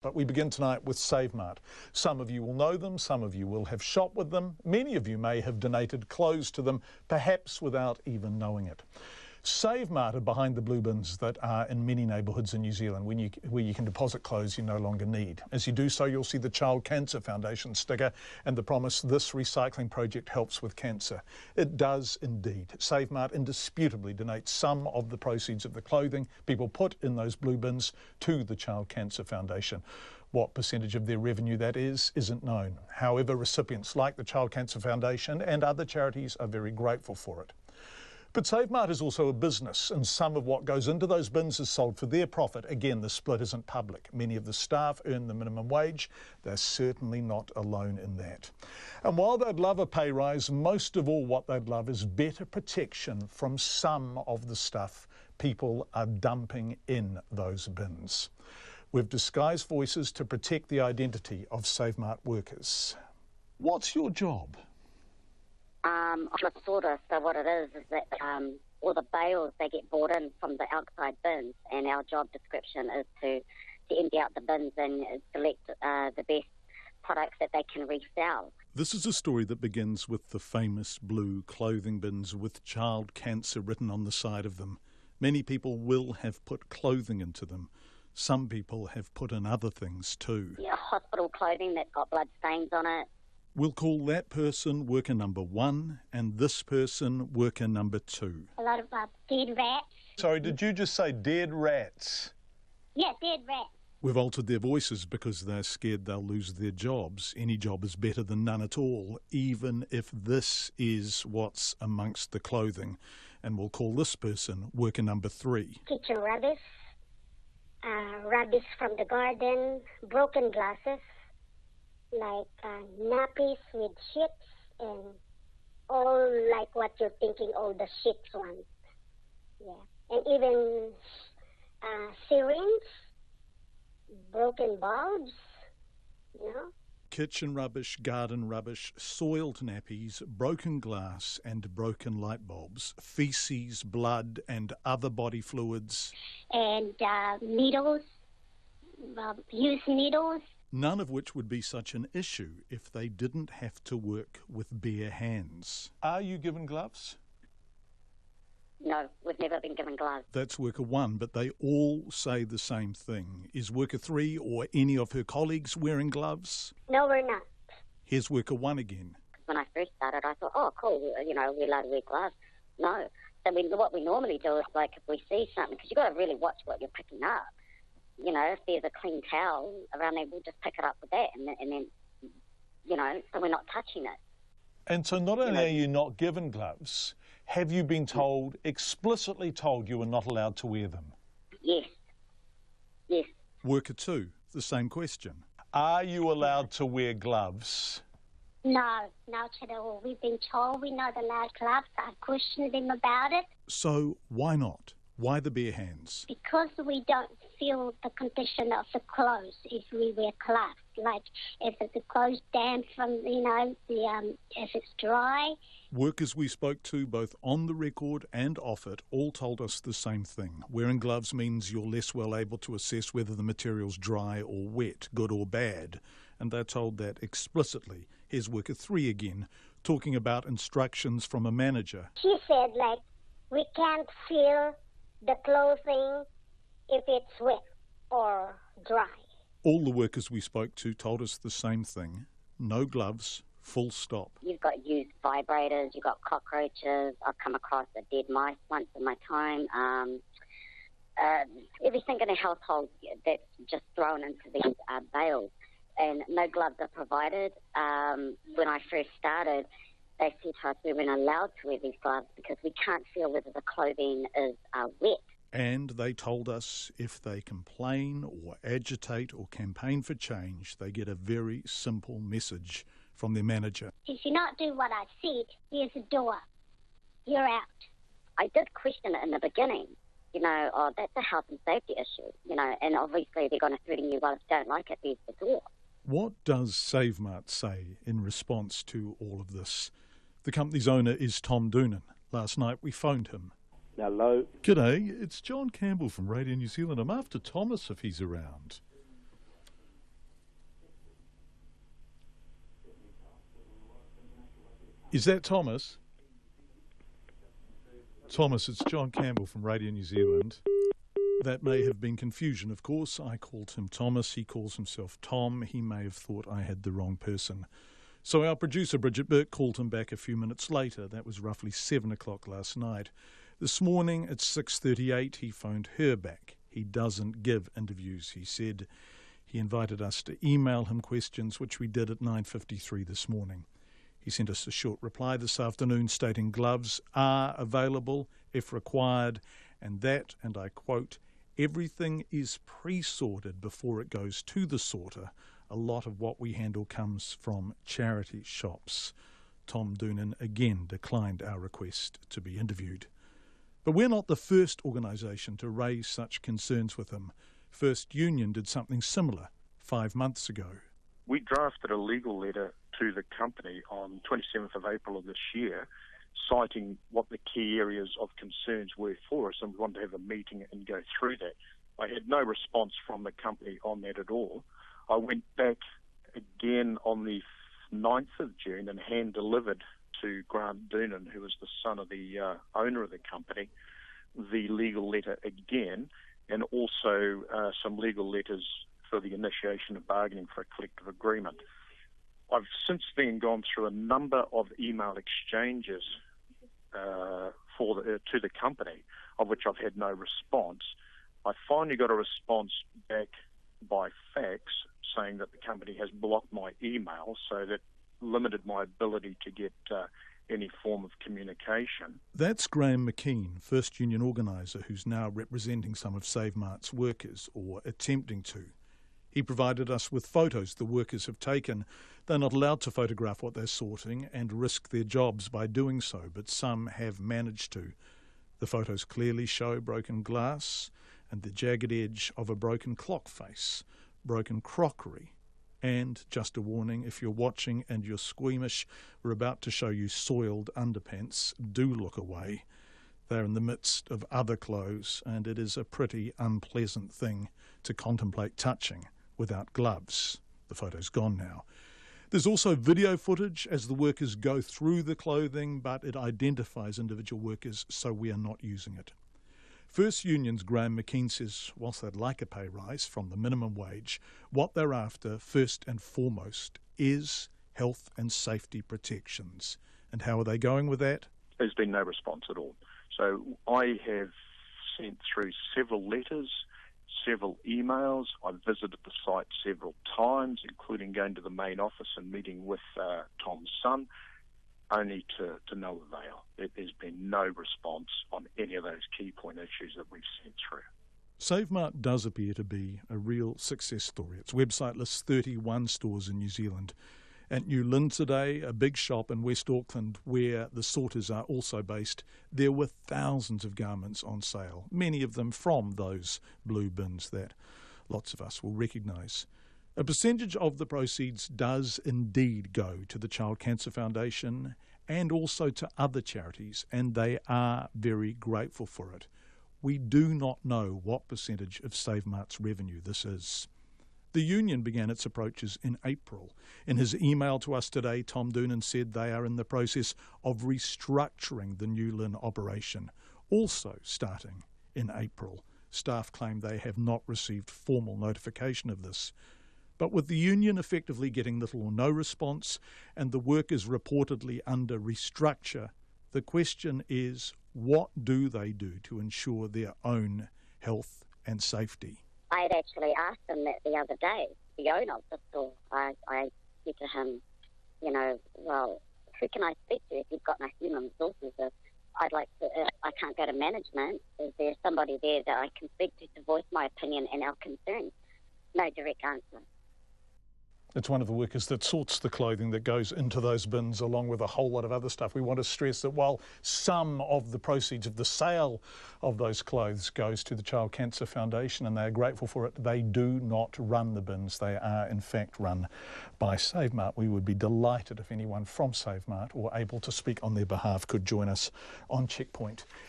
But we begin tonight with Save Mart. Some of you will know them, some of you will have shopped with them, many of you may have donated clothes to them, perhaps without even knowing it. Save Mart are behind the blue bins that are in many neighbourhoods in New Zealand where you can deposit clothes you no longer need. As you do so, you'll see the Child Cancer Foundation sticker and the promise this recycling project helps with cancer. It does indeed. Save Mart indisputably donates some of the proceeds of the clothing people put in those blue bins to the Child Cancer Foundation. What percentage of their revenue that is isn't known. However, recipients like the Child Cancer Foundation and other charities are very grateful for it. But Save Mart is also a business, and some of what goes into those bins is sold for their profit. Again, the split isn't public. Many of the staff earn the minimum wage. They're certainly not alone in that. And while they'd love a pay rise, most of all what they'd love is better protection from some of the stuff people are dumping in those bins. We've disguised voices to protect the identity of Save Mart workers. What's your job? I'm a sorter, so what it is that all the bales, they get brought in from the outside bins, and our job description is to empty out the bins and select the best products that they can resell. This is a story that begins with the famous blue clothing bins with child cancer written on the side of them. Many people will have put clothing into them. Some people have put in other things too. Yeah, hospital clothing that's got blood stains on it. We'll call that person worker number 1 and this person worker number 2. A lot of dead rats. Sorry, did you just say dead rats? Yeah, dead rats. We've altered their voices because they're scared they'll lose their jobs. Any job is better than none at all, even if this is what's amongst the clothing. And we'll call this person worker number 3. Kitchen rubbish, rubbish from the garden, broken glasses, like nappies with ships and all like what you're thinking, all the ships ones. Yeah. And even syringes, broken bulbs, you know. Kitchen rubbish, garden rubbish, soiled nappies, broken glass and broken light bulbs, feces, blood and other body fluids. And needles, used needles. None of which would be such an issue if they didn't have to work with bare hands. Are you given gloves? No, we've never been given gloves. That's worker 1, but they all say the same thing. Is worker 3 or any of her colleagues wearing gloves? No, we're not. Here's worker 1 again. When I first started, I thought, oh, cool, you know, we're allowed to wear gloves. No. So what we normally do is, like, if we see something, because you've got to really watch what you're picking up. You know, if there's a clean towel around there, we'll just pick it up with that, and then, you know, so we're not touching it. And so not only are you not given gloves, have you been told, explicitly told you are not allowed to wear them? Yes. Yes. Worker 2, the same question. Are you allowed to wear gloves? No, not at all. We've been told we're not allowed gloves. I questioned them about it. So why not? Why the bare hands? Because we don't feel the condition of the clothes if we wear gloves. Like if the clothes damp from, you know, if it's dry. Workers we spoke to, both on the record and off it, all told us the same thing. Wearing gloves means you're less well able to assess whether the material's dry or wet, good or bad. And they're told that explicitly. Here's worker 3 again, talking about instructions from a manager. She said, like, we can't feel the clothing if it's wet or dry. All the workers we spoke to told us the same thing. No gloves, full stop. You've got used vibrators, you've got cockroaches. I've come across a dead mice once in my time. Everything in a household that's just thrown into these bales. And no gloves are provided. When I first started, they said to us we weren't allowed to wear these gloves because we can't feel whether the clothing is wet. And they told us if they complain or agitate or campaign for change, they get a very simple message from their manager. If you not do what I said, here's the door. You're out. I did question it in the beginning. You know, oh, that's a health and safety issue, you know, and obviously they're going to threaten you, well, if you don't like it, there's the door. What does Save Mart say in response to all of this? The company's owner is Tom Doonan. Last night we phoned him. Hello. G'day, it's John Campbell from Radio New Zealand. I'm after Thomas if he's around. Is that Thomas? Thomas, it's John Campbell from Radio New Zealand. That may have been confusion, of course. I called him Thomas. He calls himself Tom. He may have thought I had the wrong person. So our producer, Bridget Burke, called him back a few minutes later. That was roughly 7 o'clock last night. This morning at 6:38, he phoned her back. He doesn't give interviews, he said. He invited us to email him questions, which we did at 9:53 this morning. He sent us a short reply this afternoon stating gloves are available if required, and that, and I quote, everything is pre-sorted before it goes to the sorter. A lot of what we handle comes from charity shops. Tom Doonan again declined our request to be interviewed. But we're not the first organisation to raise such concerns with him. First Union did something similar 5 months ago. We drafted a legal letter to the company on 27th of April of this year, citing what the key areas of concerns were for us, and we wanted to have a meeting and go through that. I had no response from the company on that at all. I went back again on the 9th of June and hand-delivered to Grant Doonan, who was the son of the owner of the company, the legal letter again, and also some legal letters for the initiation of bargaining for a collective agreement. I've since then gone through a number of email exchanges to the company, of which I've had no response. I finally got a response back by fax saying that the company has blocked my email, so that limited my ability to get any form of communication. That's Graham McKean, First Union organiser, who's now representing some of Save Mart's workers, or attempting to. He provided us with photos the workers have taken. They're not allowed to photograph what they're sorting and risk their jobs by doing so, but some have managed to. The photos clearly show broken glass and the jagged edge of a broken clock face, broken crockery, and, just a warning, if you're watching and you're squeamish, we're about to show you soiled underpants. Do look away. They're in the midst of other clothes, and it is a pretty unpleasant thing to contemplate touching without gloves. The photo's gone now. There's also video footage as the workers go through the clothing, but it identifies individual workers, so we are not using it. First Union's Graham McKean says whilst they'd like a pay rise from the minimum wage, what they're after first and foremost is health and safety protections. And how are they going with that? There's been no response at all. So I have sent through several letters, several emails. I've visited the site several times, including going to the main office and meeting with Tom's son, only to no avail. There's been no response on any of those key point issues that we've sent through. Save Mart does appear to be a real success story. Its website lists 31 stores in New Zealand. At New Lynn today, a big shop in West Auckland where the sorters are also based, there were thousands of garments on sale, many of them from those blue bins that lots of us will recognise. A percentage of the proceeds does indeed go to the Child Cancer Foundation and also to other charities, and they are very grateful for it. We do not know what percentage of Save Mart's revenue this is. The union began its approaches in April. In his email to us today, Tom Doonan said they are in the process of restructuring the New Lynn operation, also starting in April. Staff claim they have not received formal notification of this. But with the union effectively getting little or no response and the workers reportedly under restructure, the question is, what do they do to ensure their own health and safety? I had actually asked him that the other day, the owner of the store. I said to him, well, who can I speak to if you've got no human resources? I'd like to, I can't go to management. Is there somebody there that I can speak to voice my opinion and our concerns? No direct answer. It's one of the workers that sorts the clothing that goes into those bins along with a whole lot of other stuff. We want to stress that while some of the proceeds of the sale of those clothes goes to the Child Cancer Foundation and they are grateful for it, they do not run the bins. They are in fact run by Save Mart. We would be delighted if anyone from Save Mart or able to speak on their behalf could join us on Checkpoint.